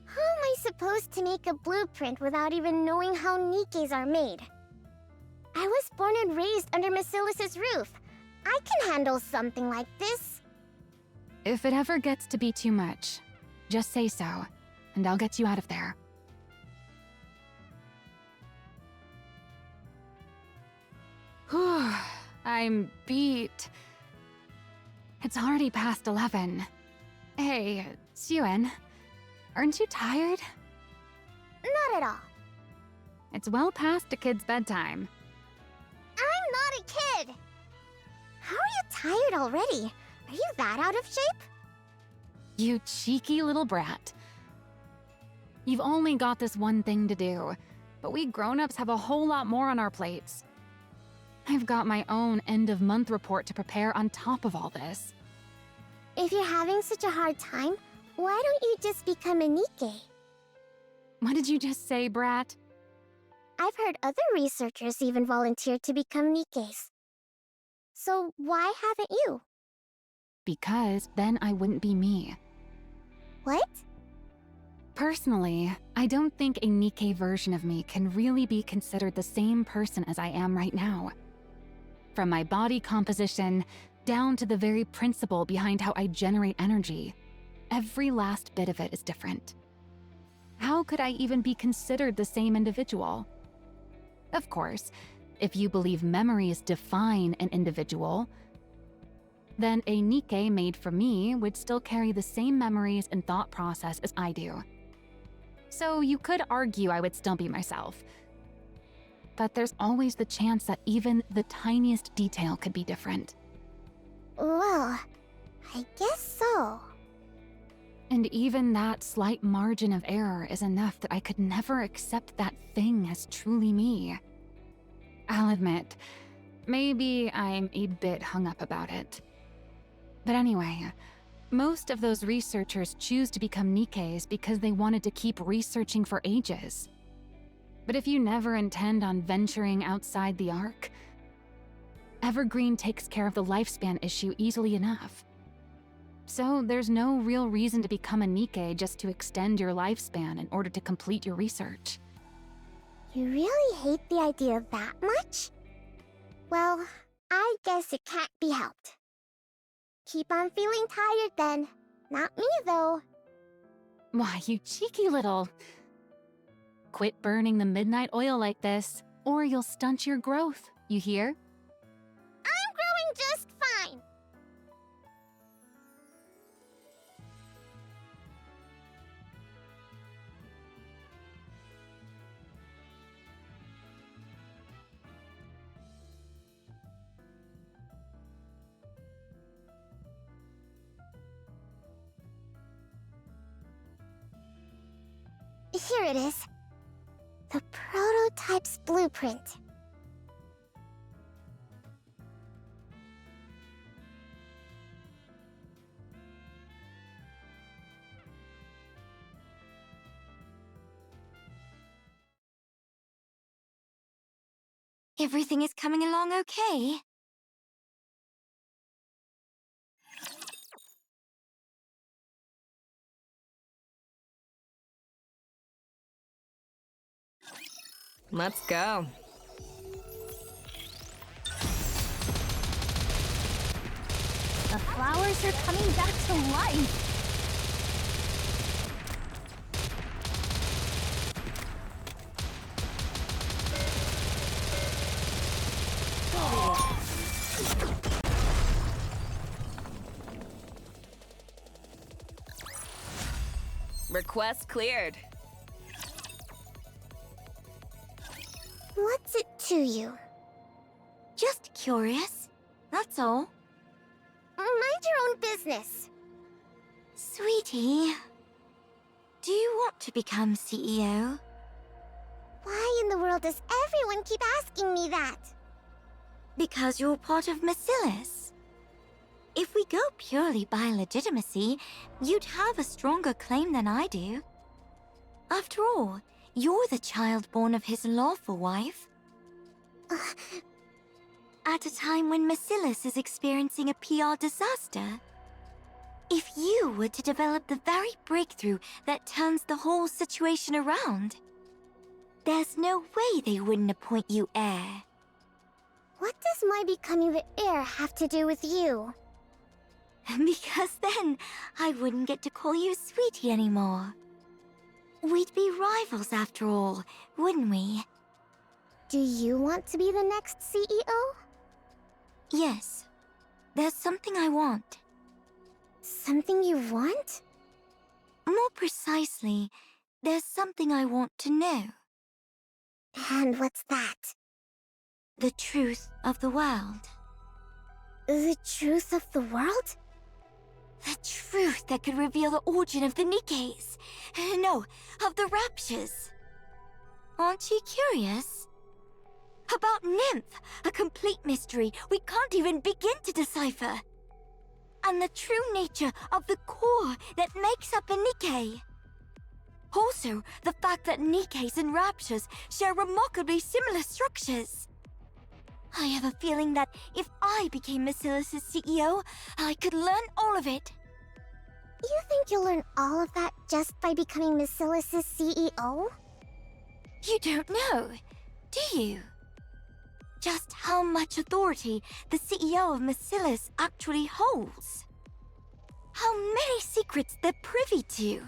How am I supposed to make a blueprint without even knowing how Nikkes are made? I was born and raised under Basilis's roof. I can handle something like this. If it ever gets to be too much, just say so, and I'll get you out of there. Whew, I'm beat. It's already past 11. Hey, Suen, aren't you tired? Not at all. It's well past a kid's bedtime. I'm not a kid! How are you tired already? Are you that out of shape? You cheeky little brat. You've only got this one thing to do, but we grown-ups have a whole lot more on our plates. I've got my own end-of-month report to prepare on top of all this. If you're having such a hard time, why don't you just become a Nikke? What did you just say, brat? I've heard other researchers even volunteer to become Nikkes. So why haven't you? Because then I wouldn't be me. What? Personally, I don't think a Nikke version of me can really be considered the same person as I am right now. From my body composition, down to the very principle behind how I generate energy, every last bit of it is different. How could I even be considered the same individual? Of course, if you believe memories define an individual, then a Nikke made for me would still carry the same memories and thought process as I do. So you could argue I would still be myself. But there's always the chance that even the tiniest detail could be different. Well, I guess so. And even that slight margin of error is enough that I could never accept that thing as truly me. I'll admit, maybe I'm a bit hung up about it. But anyway, most of those researchers choose to become Nikkes because they wanted to keep researching for ages. But if you never intend on venturing outside the arc, Evergreen takes care of the lifespan issue easily enough. So there's no real reason to become a Nikke just to extend your lifespan in order to complete your research. You really hate the idea that much? Well, I guess it can't be helped. Keep on feeling tired then. Not me, though. Why, you cheeky little... Quit burning the midnight oil like this, or you'll stunt your growth, you hear? I'm growing just fine. Here it is. The prototype's blueprint. Everything is coming along okay. Let's go. The flowers are coming back to life. Request cleared. What's it to you? Just curious, that's all. Mind your own business. Sweetie, do you want to become CEO? Why in the world does everyone keep asking me that? Because you're part of Macillus. If we go purely by legitimacy, you'd have a stronger claim than I do. After all, you're the child born of his lawful wife. At a time when Macillus is experiencing a PR disaster. If you were to develop the very breakthrough that turns the whole situation around, there's no way they wouldn't appoint you heir. What does my becoming the heir have to do with you? Because then I wouldn't get to call you Sweetie anymore. We'd be rivals after all, wouldn't we? Do you want to be the next CEO? Yes. There's something I want. Something you want? More precisely, there's something I want to know. And what's that? The truth of the world. The truth of the world? The truth that could reveal the origin of the Nikkes. No, of the Raptures. Aren't you curious? About Nymph, a complete mystery we can't even begin to decipher. And the true nature of the core that makes up a Nikke. Also, the fact that Nikkes and Raptures share remarkably similar structures. I have a feeling that if I became Macillus' CEO, I could learn all of it. You think you'll learn all of that Just by becoming Basilis's CEO? You don't know, do you? Just how much authority the CEO of Basilis actually holds. How many secrets they're privy to.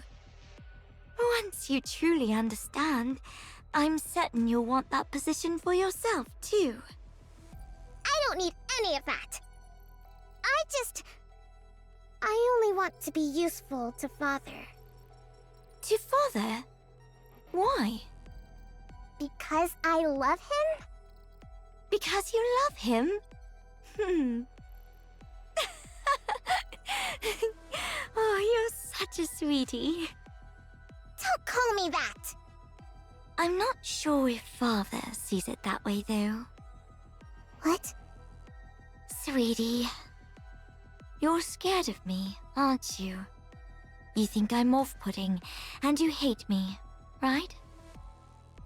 Once you truly understand, I'm certain you'll want that position for yourself, too. I don't need any of that. I only want to be useful to Father. To Father? Why? Because I love him? Because you love him? Oh, you're such a sweetie. Don't call me that! I'm not sure if Father sees it that way, though. What? Sweetie, you're scared of me, aren't you? You think I'm off-putting, and you hate me, right?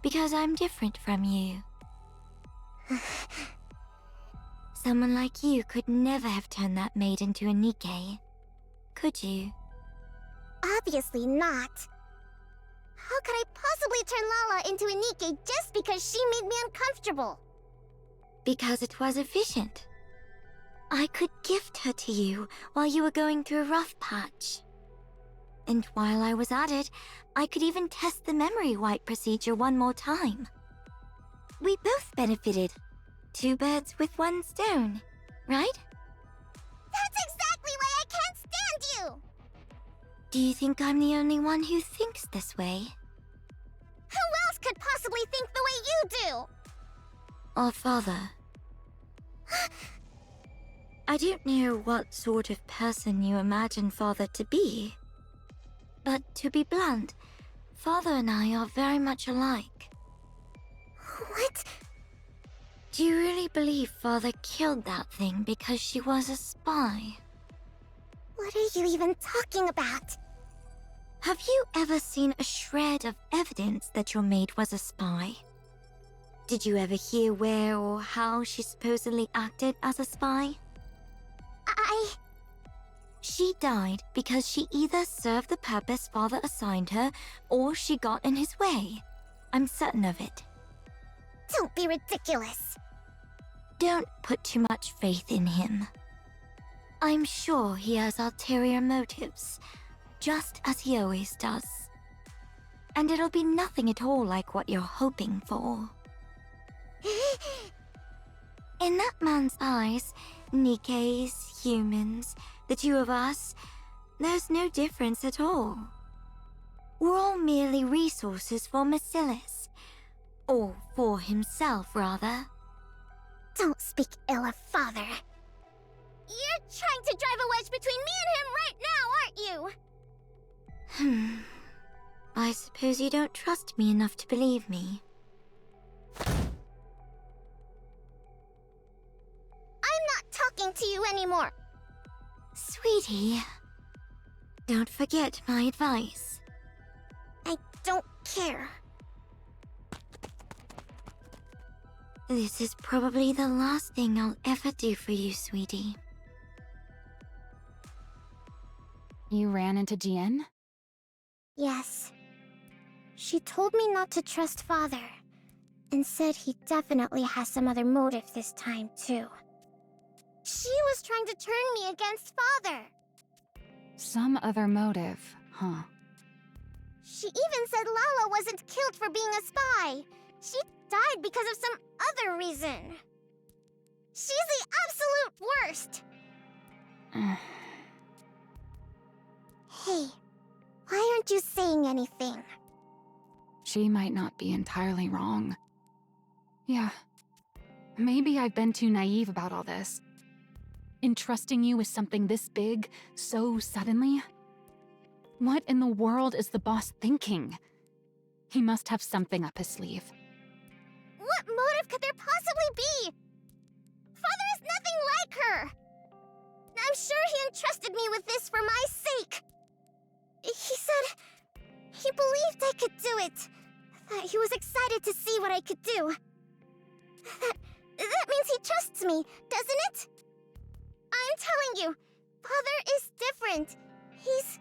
Because I'm different from you. Someone like you could never have turned that maid into a Nikke, could you? Obviously not. How could I possibly turn Lala into a Nikke just because she made me uncomfortable? Because it was efficient. I could gift her to you while you were going through a rough patch. And while I was at it, I could even test the memory wipe procedure one more time. We both benefited. 2 birds with 1 stone, right? That's exactly why I can't stand you! Do you think I'm the only one who thinks this way? Who else could possibly think the way you do? Or Father? I don't know what sort of person you imagine Father to be. But to be blunt, Father and I are very much alike. What? Do you really believe Father killed that thing because she was a spy? What are you even talking about? Have you ever seen a shred of evidence that your maid was a spy? Did you ever hear where or how she supposedly acted as a spy? She died because she either served the purpose Father assigned her, or she got in his way. I'm certain of it. Don't be ridiculous. Don't put too much faith in him. I'm sure he has ulterior motives, just as he always does. And it'll be nothing at all like what you're hoping for. In that man's eyes, Nikke's, humans, the 2 of us, there's no difference at all. We're all merely resources for Basilis. Or for himself, rather. Don't speak ill of Father. You're trying to drive a wedge between me and him right now, aren't you? I suppose you don't trust me enough to believe me. I'm not talking to you anymore. Sweetie, don't forget my advice. I don't care. This is probably the last thing I'll ever do for you, sweetie. You ran into Jian? Yes. She told me not to trust Father, and said he definitely has some other motive this time, too. She was trying to turn me against Father. Some other motive, huh? She even said Lala wasn't killed for being a spy. She died because of some other reason. She's the absolute worst! Hey, why aren't you saying anything? She might not be entirely wrong. Yeah, maybe I've been too naive about all this. Entrusting you with something this big, so suddenly? What in the world is the boss thinking? He must have something up his sleeve. What motive could there possibly be? Father is nothing like her! I'm sure he entrusted me with this for my sake. He said he believed I could do it. That he was excited to see what I could do. That means he trusts me, doesn't it? I'm telling you, Father is different. He's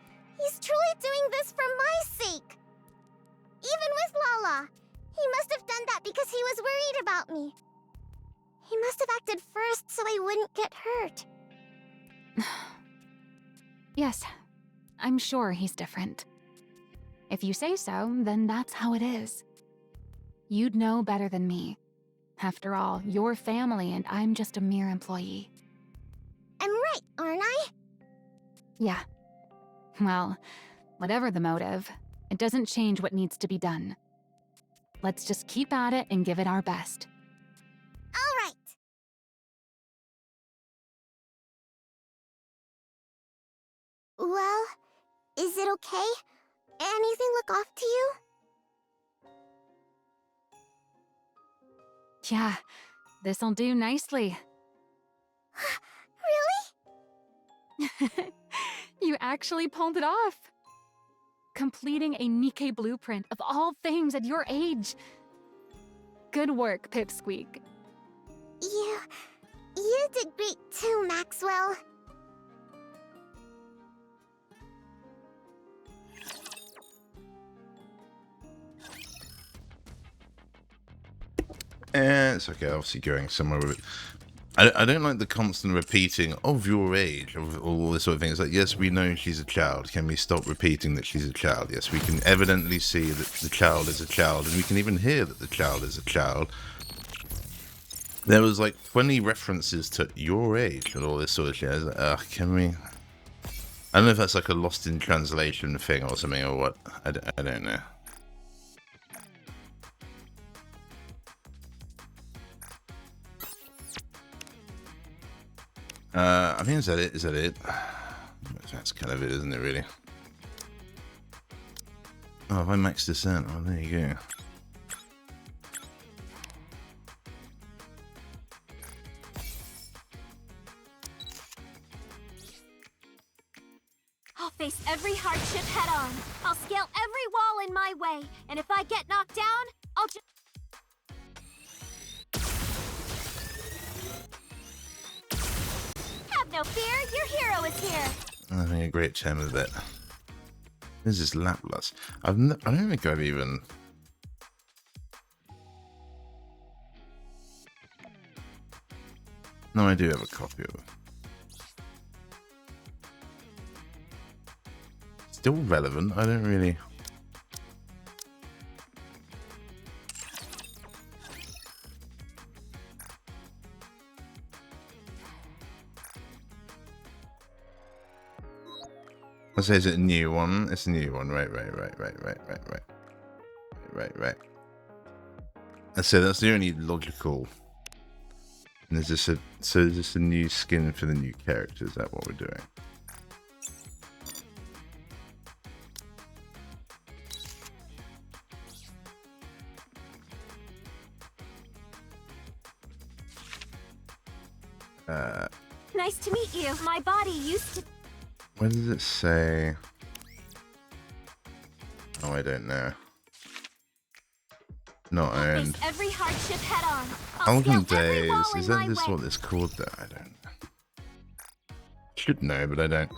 truly doing this for my because he was worried about me. He must have acted first so I wouldn't get hurt. Yes, I'm sure he's different. If you say so, then that's how it is. You'd know better than me. After all, you're family and I'm just a mere employee. I'm right, aren't I? Yeah. Well, whatever the motive, it doesn't change what needs to be done. Let's just keep at it and give it our best. All right. Well, is it okay? Anything look off to you? Yeah, this'll do nicely. Really? You actually pulled it off. Completing a Nikke blueprint of all things at your age. Good work, Pipsqueak. You did great too, Maxwell. It's okay, obviously going somewhere with it. I don't like the constant repeating of your age, of all this sort of thing. It's like, yes, we know she's a child. Can we stop repeating that she's a child? Yes, we can evidently see that the child is a child, and we can even hear that the child is a child. There was like 20 references to your age and all this sort of shit. I was like, can we? I don't know if that's like a lost in translation thing or something or what. I don't know. I think is that it? Is that it? That's kind of it, isn't it, really? Oh, if I max this out, oh, there you go. I'll face every hardship head on. I'll scale every wall in my way. And if I get knocked down, I'll just... Have no fear, your hero is here. I think a great gem of it. This is Laplas. I don't think I've even... No, I do have a copy of it. Still relevant. I don't really... I say, is it a new one? It's a new one. Right. I say that's the only logical. And is this is this a new skin for the new character? Is that what we're doing? Nice to meet you. My body used to... What does it say? Oh, I don't know. Not owned. Every hardship head on. Olden Days. Is that this what it's called though? I don't know. Should know, but I don't.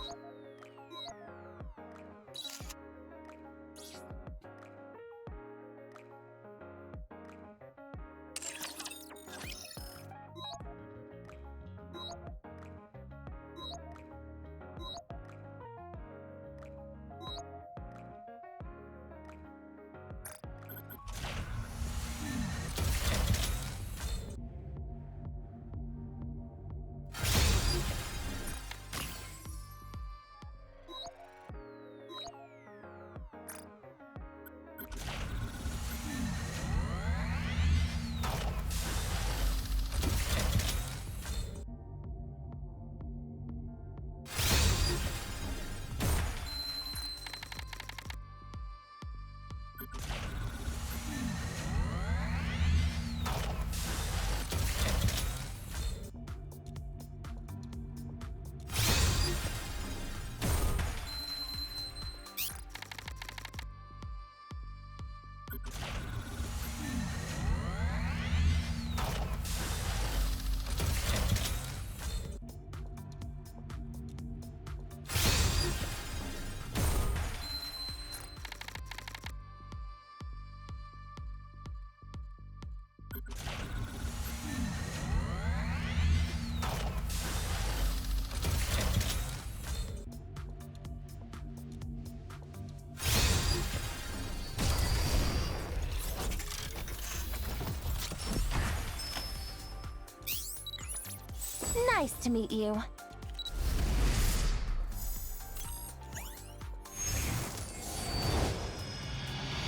Nice to meet you.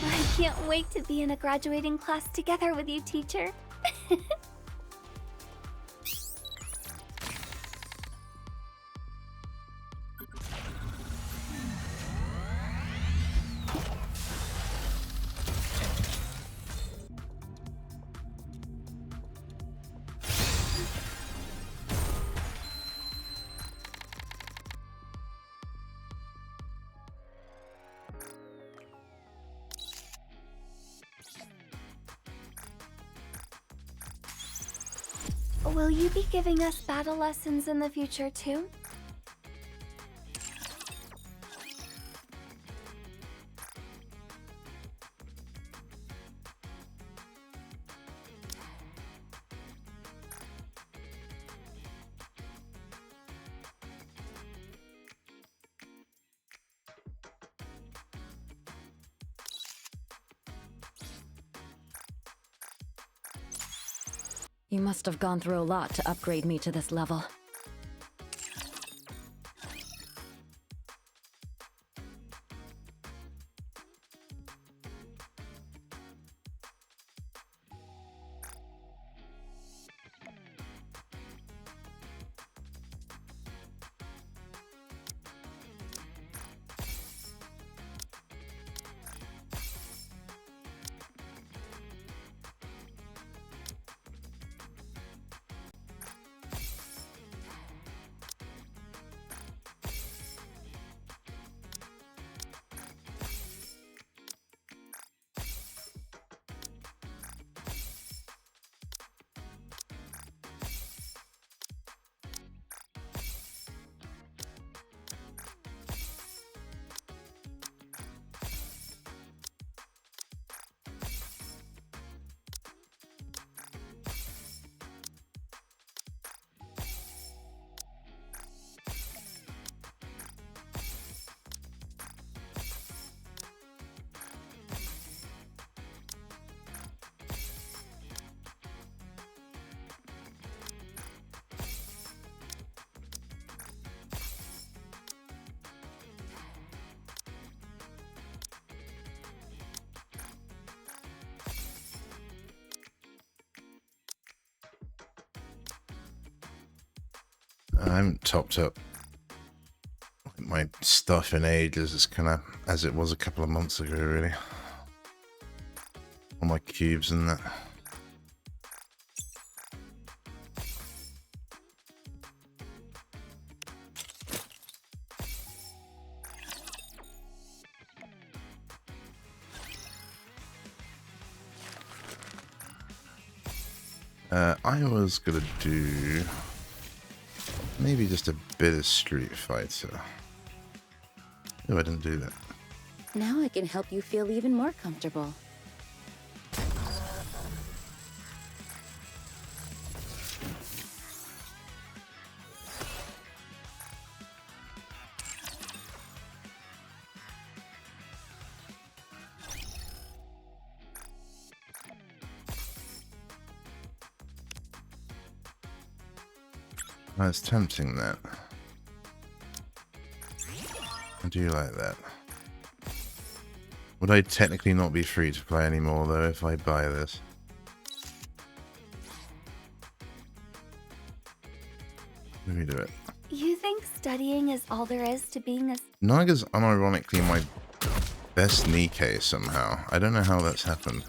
I can't wait to be in a graduating class together with you, teacher. Will you be giving us battle lessons in the future, too? You must have gone through a lot to upgrade me to this level. I haven't topped up my stuff in ages. It's kind of as it was a couple of months ago, really. All my cubes and that. I was gonna do maybe just a bit of Street Fighter. No, I didn't do that. Now I can help you feel even more comfortable. It's tempting, that. I do like that. Would I technically not be free to play anymore, though, if I buy this? Let me do it. You think studying is all there is to being a... Naga's unironically my best Nikke somehow. I don't know how that's happened.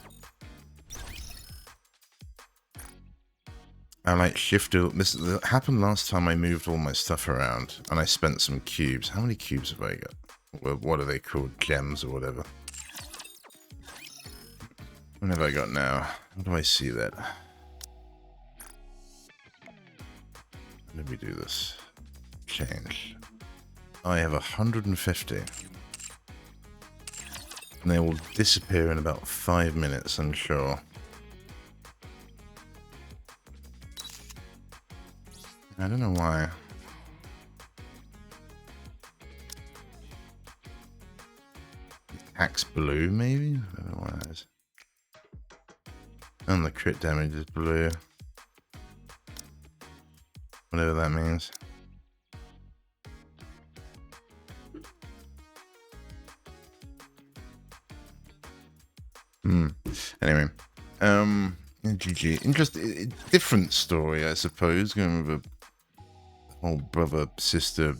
I like shifted. This happened last time I moved all my stuff around and I spent some cubes. How many cubes have I got? Well, what are they called? Gems or whatever. What have I got now? How do I see that? Let me do this. Change. I have 150. And they will disappear in about 5 minutes, I'm sure. I don't know why. Axe blue, maybe? I don't know what that is. And the crit damage is blue. Whatever that means. Anyway, GG. Interesting, different story, I suppose. Going with a whole brother sister